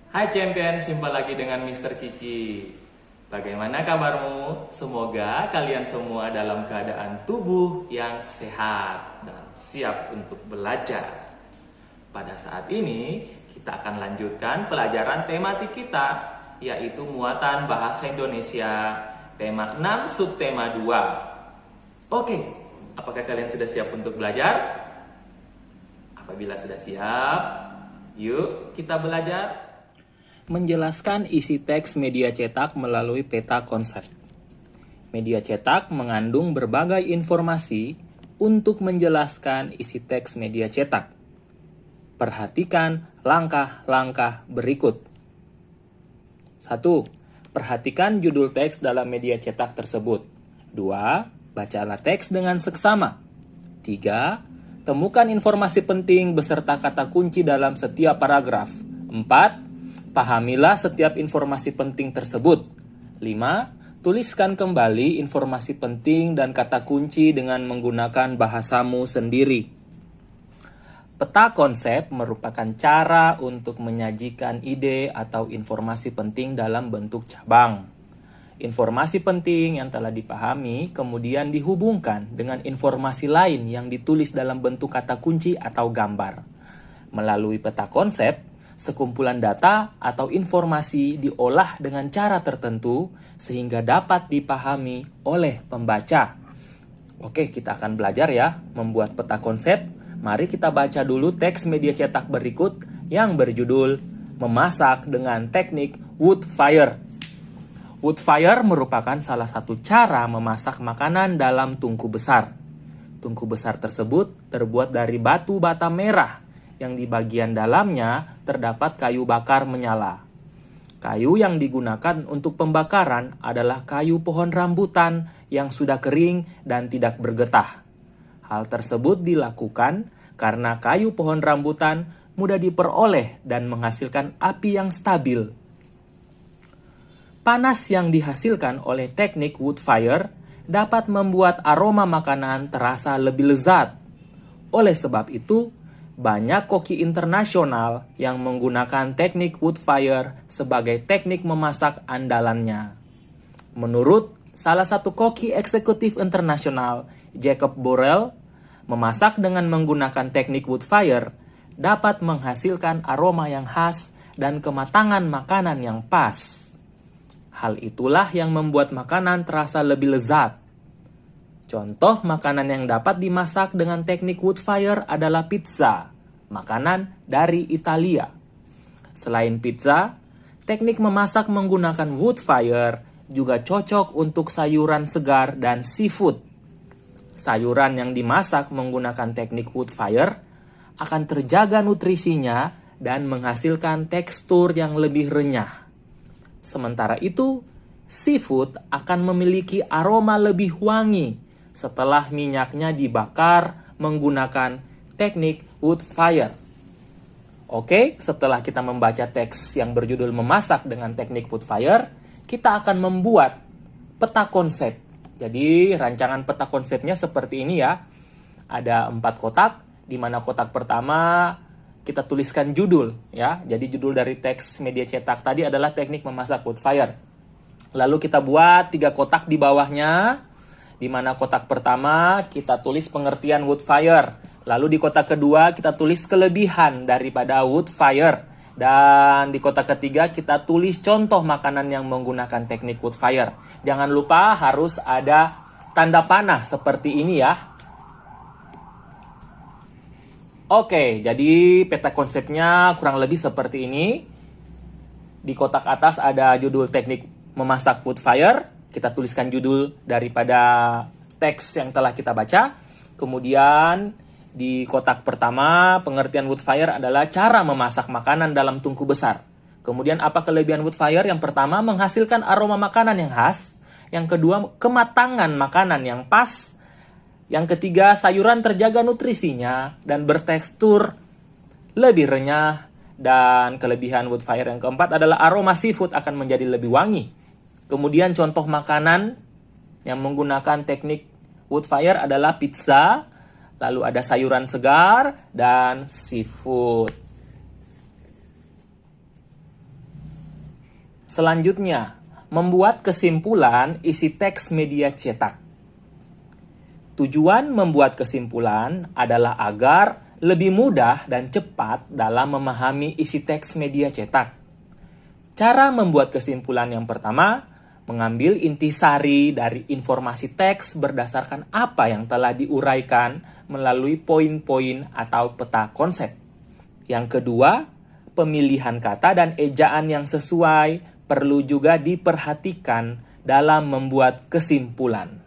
Hai Champions, jumpa lagi dengan Mr. Kiki. Bagaimana kabarmu? Semoga kalian semua dalam keadaan tubuh yang sehat dan siap untuk belajar. Pada saat ini, kita akan lanjutkan pelajaran tematik kita, yaitu muatan bahasa Indonesia, tema 6, subtema 2. Oke, apakah kalian sudah siap untuk belajar? Apabila sudah siap, yuk kita belajar. Menjelaskan isi teks media cetak melalui peta konsep. Media cetak mengandung berbagai informasi untuk menjelaskan isi teks media cetak. Perhatikan langkah-langkah berikut. 1. Perhatikan judul teks dalam media cetak tersebut. 2. Bacalah teks dengan seksama. 3. Temukan informasi penting beserta kata kunci dalam setiap paragraf. 4. Pahamilah setiap informasi penting tersebut. 5. Tuliskan kembali informasi penting dan kata kunci dengan menggunakan bahasamu sendiri. Peta konsep merupakan cara untuk menyajikan ide atau informasi penting dalam bentuk cabang. Informasi penting yang telah dipahami kemudian dihubungkan dengan informasi lain yang ditulis dalam bentuk kata kunci atau gambar. Melalui peta konsep, sekumpulan data atau informasi diolah dengan cara tertentu sehingga dapat dipahami oleh pembaca. Oke, kita akan belajar ya membuat peta konsep. Mari kita baca dulu teks media cetak berikut yang berjudul Memasak dengan Teknik Wood Fire. Wood fire merupakan salah satu cara memasak makanan dalam tungku besar. Tungku besar tersebut terbuat dari batu bata merah yang di bagian dalamnya terdapat kayu bakar menyala. Kayu yang digunakan untuk pembakaran adalah kayu pohon rambutan yang sudah kering dan tidak bergetah. Hal tersebut dilakukan karena kayu pohon rambutan mudah diperoleh dan menghasilkan api yang stabil. Panas yang dihasilkan oleh teknik wood fire dapat membuat aroma makanan terasa lebih lezat. Oleh sebab itu, banyak koki internasional yang menggunakan teknik wood fire sebagai teknik memasak andalannya. Menurut salah satu koki eksekutif internasional, Jacob Borrell, memasak dengan menggunakan teknik wood fire dapat menghasilkan aroma yang khas dan kematangan makanan yang pas. Hal itulah yang membuat makanan terasa lebih lezat. Contoh makanan yang dapat dimasak dengan teknik wood fire adalah pizza, makanan dari Italia. Selain pizza, teknik memasak menggunakan wood fire juga cocok untuk sayuran segar dan seafood. Sayuran yang dimasak menggunakan teknik wood fire akan terjaga nutrisinya dan menghasilkan tekstur yang lebih renyah. Sementara itu, seafood akan memiliki aroma lebih wangi setelah minyaknya dibakar menggunakan teknik wood fire. Oke, setelah kita membaca teks yang berjudul Memasak dengan Teknik Wood Fire, kita akan membuat peta konsep. Jadi, rancangan peta konsepnya seperti ini ya. Ada 4 kotak, di mana kotak pertama kita tuliskan judul ya. Jadi judul dari teks media cetak tadi adalah Teknik Memasak Wood Fire. Lalu kita buat 3 kotak di bawahnya, di mana kotak pertama kita tulis pengertian wood fire. Lalu di kotak kedua kita tulis kelebihan daripada wood fire. Dan di kotak ketiga kita tulis contoh makanan yang menggunakan teknik wood fire. Jangan lupa harus ada tanda panah seperti ini ya. Oke, jadi peta konsepnya kurang lebih seperti ini. Di kotak atas ada judul teknik memasak wood fire. Kita tuliskan judul daripada teks yang telah kita baca. Kemudian di kotak pertama, pengertian wood fire adalah cara memasak makanan dalam tungku besar. Kemudian apa kelebihan wood fire? Yang pertama, menghasilkan aroma makanan yang khas. Yang kedua, kematangan makanan yang pas. Yang ketiga, sayuran terjaga nutrisinya dan bertekstur lebih renyah. Dan kelebihan wood fire yang keempat adalah aroma seafood akan menjadi lebih wangi. Kemudian contoh makanan yang menggunakan teknik wood fire adalah pizza, lalu ada sayuran segar, dan seafood. Selanjutnya, membuat kesimpulan isi teks media cetak. Tujuan membuat kesimpulan adalah agar lebih mudah dan cepat dalam memahami isi teks media cetak. Cara membuat kesimpulan yang pertama, mengambil intisari dari informasi teks berdasarkan apa yang telah diuraikan melalui poin-poin atau peta konsep. Yang kedua, pemilihan kata dan ejaan yang sesuai perlu juga diperhatikan dalam membuat kesimpulan.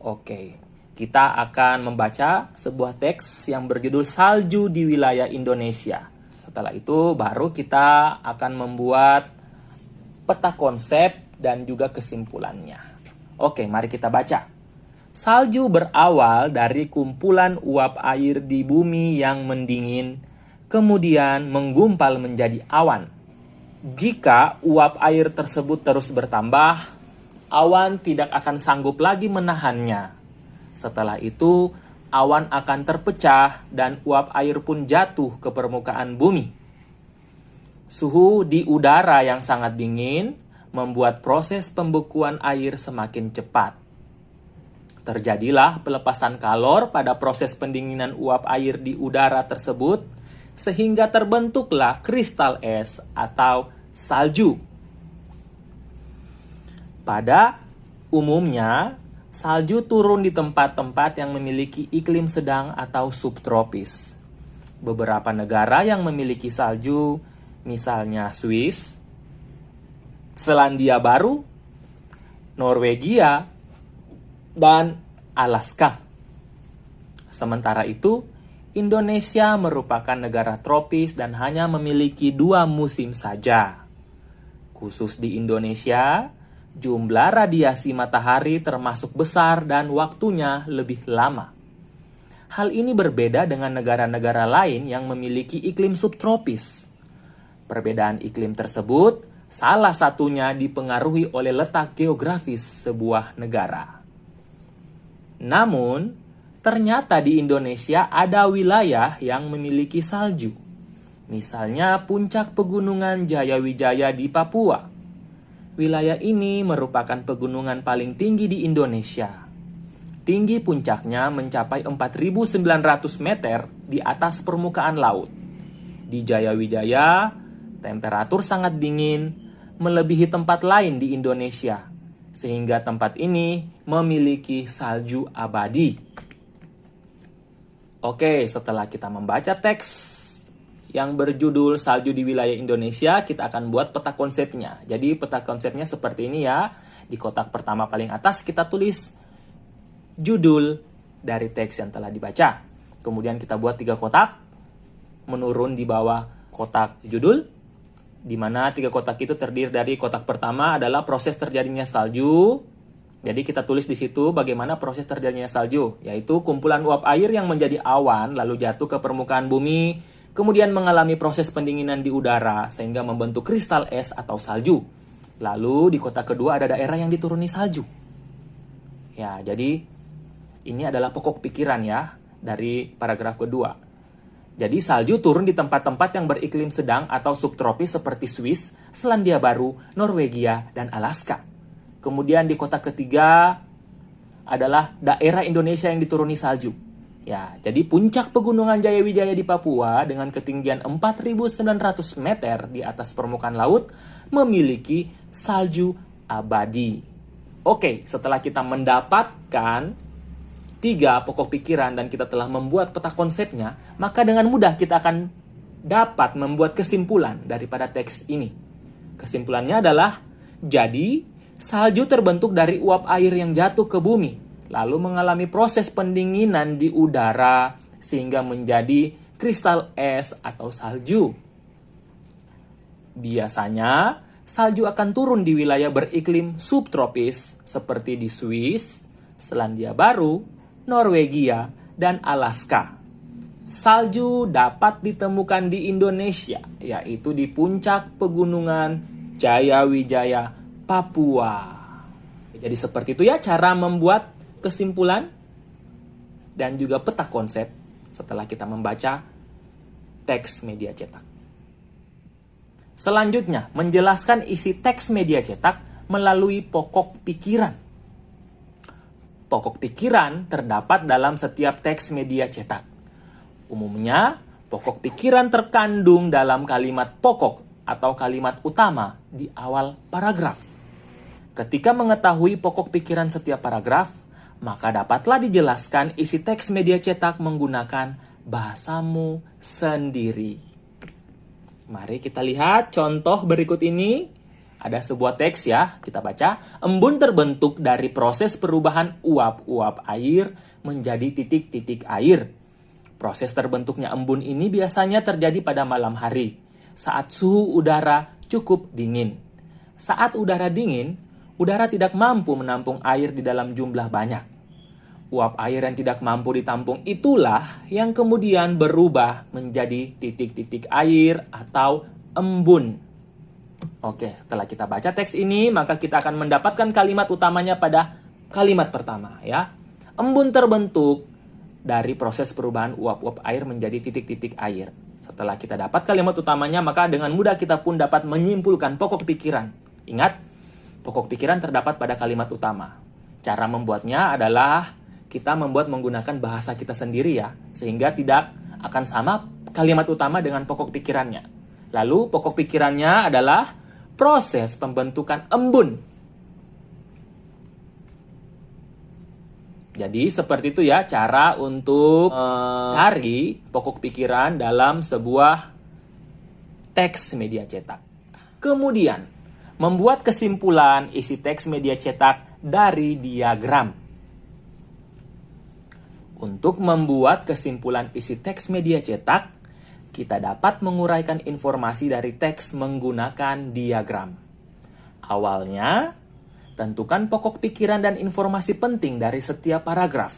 Oke, kita akan membaca sebuah teks yang berjudul Salju di Wilayah Indonesia. Setelah itu baru kita akan membuat peta konsep dan juga kesimpulannya. Oke, mari kita baca. Salju berawal dari kumpulan uap air di bumi yang mendingin, kemudian menggumpal menjadi awan. Jika uap air tersebut terus bertambah, awan tidak akan sanggup lagi menahannya. Setelah itu, awan akan terpecah dan uap air pun jatuh ke permukaan bumi. Suhu di udara yang sangat dingin membuat proses pembekuan air semakin cepat. Terjadilah pelepasan kalor pada proses pendinginan uap air di udara tersebut, sehingga terbentuklah kristal es atau salju. Pada umumnya, salju turun di tempat-tempat yang memiliki iklim sedang atau subtropis. Beberapa negara yang memiliki salju, misalnya Swiss, Selandia Baru, Norwegia, dan Alaska. Sementara itu, Indonesia merupakan negara tropis dan hanya memiliki 2 musim saja. Khusus di Indonesia, jumlah radiasi matahari termasuk besar dan waktunya lebih lama. Hal ini berbeda dengan negara-negara lain yang memiliki iklim subtropis. Perbedaan iklim tersebut salah satunya dipengaruhi oleh letak geografis sebuah negara. Namun, ternyata di Indonesia ada wilayah yang memiliki salju. Misalnya puncak pegunungan Jayawijaya di Papua. Wilayah ini merupakan pegunungan paling tinggi di Indonesia. Tinggi puncaknya mencapai 4.900 meter di atas permukaan laut. Di Jayawijaya, temperatur sangat dingin, melebihi tempat lain di Indonesia, sehingga tempat ini memiliki salju abadi. Oke, setelah kita membaca teks yang berjudul Salju di Wilayah Indonesia, kita akan buat peta konsepnya. Jadi peta konsepnya seperti ini ya. Di kotak pertama paling atas kita tulis judul dari teks yang telah dibaca. Kemudian kita buat 3 kotak, menurun di bawah kotak judul, di mana 3 kotak itu terdiri dari kotak pertama adalah proses terjadinya salju. Jadi kita tulis di situ bagaimana proses terjadinya salju, yaitu kumpulan uap air yang menjadi awan lalu jatuh ke permukaan bumi, kemudian mengalami proses pendinginan di udara sehingga membentuk kristal es atau salju. Lalu di kotak kedua ada daerah yang dituruni salju. Ya, jadi ini adalah pokok pikiran ya dari paragraf kedua. Jadi salju turun di tempat-tempat yang beriklim sedang atau subtropis seperti Swiss, Selandia Baru, Norwegia, dan Alaska. Kemudian di kotak ketiga adalah daerah Indonesia yang dituruni salju. Ya, jadi puncak pegunungan Jayawijaya di Papua dengan ketinggian 4.900 meter di atas permukaan laut memiliki salju abadi. Oke, setelah kita mendapatkan 3 pokok pikiran dan kita telah membuat peta konsepnya, maka dengan mudah kita akan dapat membuat kesimpulan daripada teks ini. Kesimpulannya adalah, jadi salju terbentuk dari uap air yang jatuh ke bumi, lalu mengalami proses pendinginan di udara sehingga menjadi kristal es atau salju. Biasanya, salju akan turun di wilayah beriklim subtropis seperti di Swiss, Selandia Baru, Norwegia, dan Alaska. Salju dapat ditemukan di Indonesia, yaitu di puncak pegunungan Jayawijaya, Papua. Jadi seperti itu ya cara membuat kesimpulan dan juga peta konsep setelah kita membaca teks media cetak. Selanjutnya, menjelaskan isi teks media cetak melalui pokok pikiran. Pokok pikiran terdapat dalam setiap teks media cetak. Umumnya, pokok pikiran terkandung dalam kalimat pokok atau kalimat utama di awal paragraf. Ketika mengetahui pokok pikiran setiap paragraf, maka dapatlah dijelaskan isi teks media cetak menggunakan bahasamu sendiri. Mari kita lihat contoh berikut ini. Ada sebuah teks ya, kita baca. Embun terbentuk dari proses perubahan uap-uap air menjadi titik-titik air. Proses terbentuknya embun ini biasanya terjadi pada malam hari, saat suhu udara cukup dingin. Saat udara dingin, udara tidak mampu menampung air di dalam jumlah banyak. Uap air yang tidak mampu ditampung itulah yang kemudian berubah menjadi titik-titik air atau embun. Oke, setelah kita baca teks ini, maka kita akan mendapatkan kalimat utamanya pada kalimat pertama ya. Embun terbentuk dari proses perubahan uap-uap air menjadi titik-titik air. Setelah kita dapat kalimat utamanya, maka dengan mudah kita pun dapat menyimpulkan pokok pikiran. Ingat, pokok pikiran terdapat pada kalimat utama. Cara membuatnya adalah kita membuat menggunakan bahasa kita sendiri ya, sehingga tidak akan sama kalimat utama dengan pokok pikirannya. Lalu pokok pikirannya adalah proses pembentukan embun. Jadi seperti itu ya cara untuk cari pokok pikiran dalam sebuah teks media cetak. Kemudian, membuat kesimpulan isi teks media cetak dari diagram. Untuk membuat kesimpulan isi teks media cetak, kita dapat menguraikan informasi dari teks menggunakan diagram. Awalnya, tentukan pokok pikiran dan informasi penting dari setiap paragraf.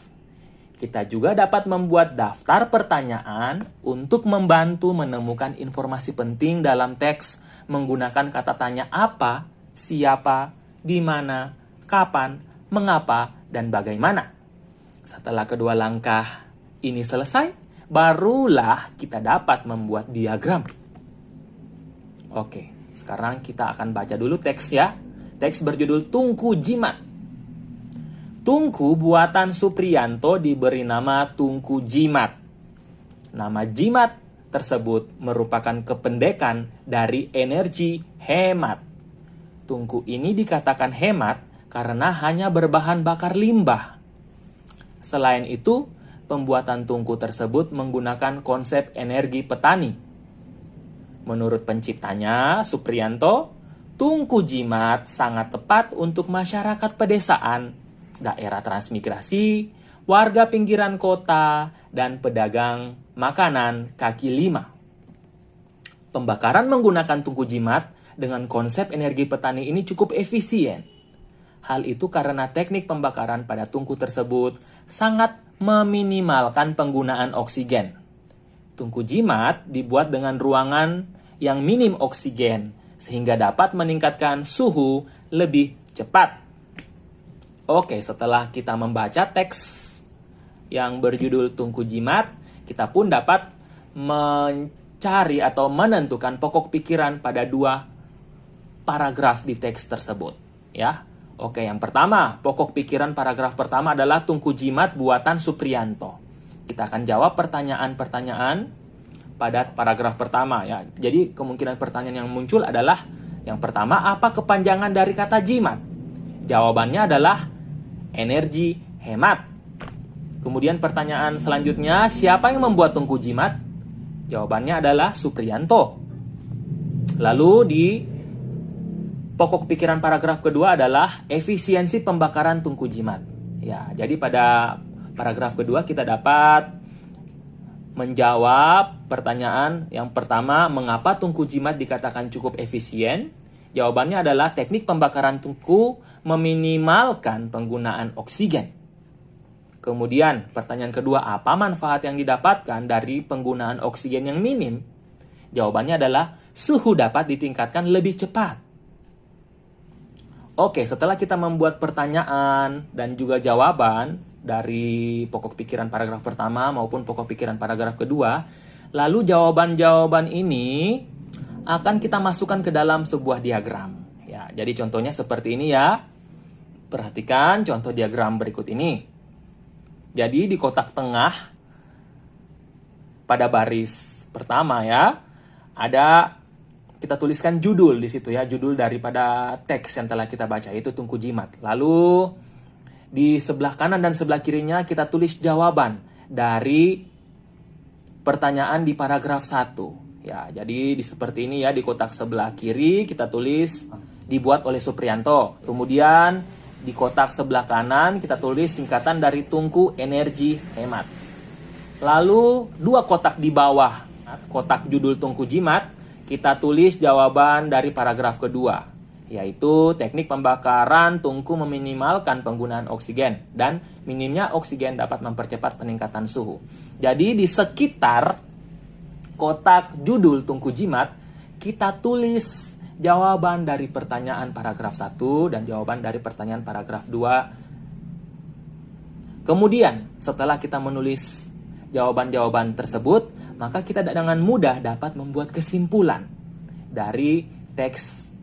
Kita juga dapat membuat daftar pertanyaan untuk membantu menemukan informasi penting dalam teks menggunakan kata tanya apa, siapa, di mana, kapan, mengapa, dan bagaimana. Setelah kedua langkah ini selesai, barulah kita dapat membuat diagram. Oke, sekarang kita akan baca dulu teks ya. Teks berjudul Tungku Jimat. Tungku buatan Supriyanto diberi nama Tungku Jimat. Nama jimat tersebut merupakan kependekan dari energi hemat. Tungku ini dikatakan hemat karena hanya berbahan bakar limbah. Selain itu, pembuatan tungku tersebut menggunakan konsep energi petani. Menurut penciptanya, Supriyanto, tungku jimat sangat tepat untuk masyarakat pedesaan, daerah transmigrasi, warga pinggiran kota, dan pedagang makanan kaki lima. Pembakaran menggunakan tungku jimat dengan konsep energi petani ini cukup efisien. Hal itu karena teknik pembakaran pada tungku tersebut sangat meminimalkan penggunaan oksigen. Tungku jimat dibuat dengan ruangan yang minim oksigen, sehingga dapat meningkatkan suhu lebih cepat. Oke, setelah kita membaca teks yang berjudul Tungku Jimat, kita pun dapat mencari atau menentukan pokok pikiran pada dua paragraf di teks tersebut. Ya. Oke, yang pertama, pokok pikiran paragraf pertama adalah Tungku Jimat buatan Supriyanto. Kita akan jawab pertanyaan-pertanyaan pada paragraf pertama ya. Jadi kemungkinan pertanyaan yang muncul adalah yang pertama, apa kepanjangan dari kata jimat? Jawabannya adalah energi hemat. Kemudian pertanyaan selanjutnya, siapa yang membuat tungku jimat? Jawabannya adalah Supriyanto. Lalu di pokok pikiran paragraf kedua adalah efisiensi pembakaran tungku jimat. Ya, jadi pada paragraf kedua kita dapat menjawab pertanyaan yang pertama, mengapa tungku jimat dikatakan cukup efisien? Jawabannya adalah teknik pembakaran tungku meminimalkan penggunaan oksigen. Kemudian pertanyaan kedua, apa manfaat yang didapatkan dari penggunaan oksigen yang minim? Jawabannya adalah suhu dapat ditingkatkan lebih cepat. Oke, setelah kita membuat pertanyaan dan juga jawaban dari pokok pikiran paragraf pertama maupun pokok pikiran paragraf kedua, lalu jawaban-jawaban ini akan kita masukkan ke dalam sebuah diagram. Ya, jadi contohnya seperti ini ya. Perhatikan contoh diagram berikut ini. Jadi di kotak tengah pada baris pertama ya, ada kita tuliskan judul di situ ya, judul daripada teks yang telah kita baca itu Tungku Jimat. Lalu di sebelah kanan dan sebelah kirinya kita tulis jawaban dari pertanyaan di paragraf 1. Ya, jadi seperti ini ya, di kotak sebelah kiri kita tulis dibuat oleh Supriyanto. Kemudian di kotak sebelah kanan kita tulis singkatan dari Tungku Energi Hemat. Lalu dua kotak di bawah, kotak judul Tungku Jimat, kita tulis jawaban dari paragraf kedua, yaitu teknik pembakaran tungku meminimalkan penggunaan oksigen dan minimnya oksigen dapat mempercepat peningkatan suhu. Jadi di sekitar kotak judul Tungku Jimat, kita tulis jawaban dari pertanyaan paragraf 1 dan jawaban dari pertanyaan paragraf 2. Kemudian, setelah kita menulis jawaban-jawaban tersebut, maka kita dengan mudah dapat membuat kesimpulan dari teks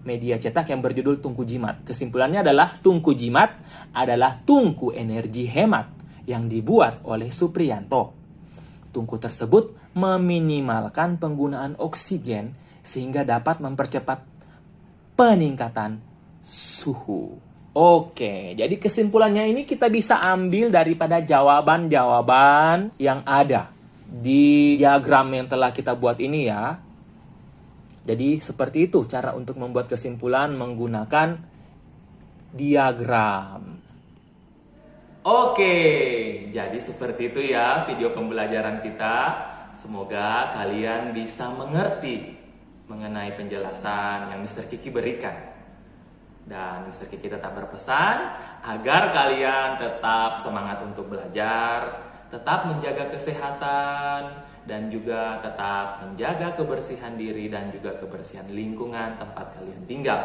media cetak yang berjudul Tungku Jimat. Kesimpulannya adalah Tungku Jimat adalah tungku energi hemat yang dibuat oleh Supriyanto. Tungku tersebut meminimalkan penggunaan oksigen sehingga dapat mempercepat peningkatan suhu. Oke, jadi kesimpulannya ini kita bisa ambil daripada jawaban-jawaban yang ada di diagram yang telah kita buat ini ya. Jadi seperti itu cara untuk membuat kesimpulan menggunakan diagram. Oke, jadi seperti itu ya video pembelajaran kita. Semoga kalian bisa mengerti mengenai penjelasan yang Mr. Kiki berikan. Dan Mr. Kiki tetap berpesan agar kalian tetap semangat untuk belajar, tetap menjaga kesehatan, dan juga tetap menjaga kebersihan diri dan juga kebersihan lingkungan tempat kalian tinggal.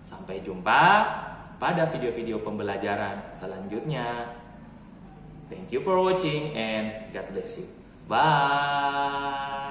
Sampai jumpa pada video-video pembelajaran selanjutnya. Thank you for watching and God bless you. Bye.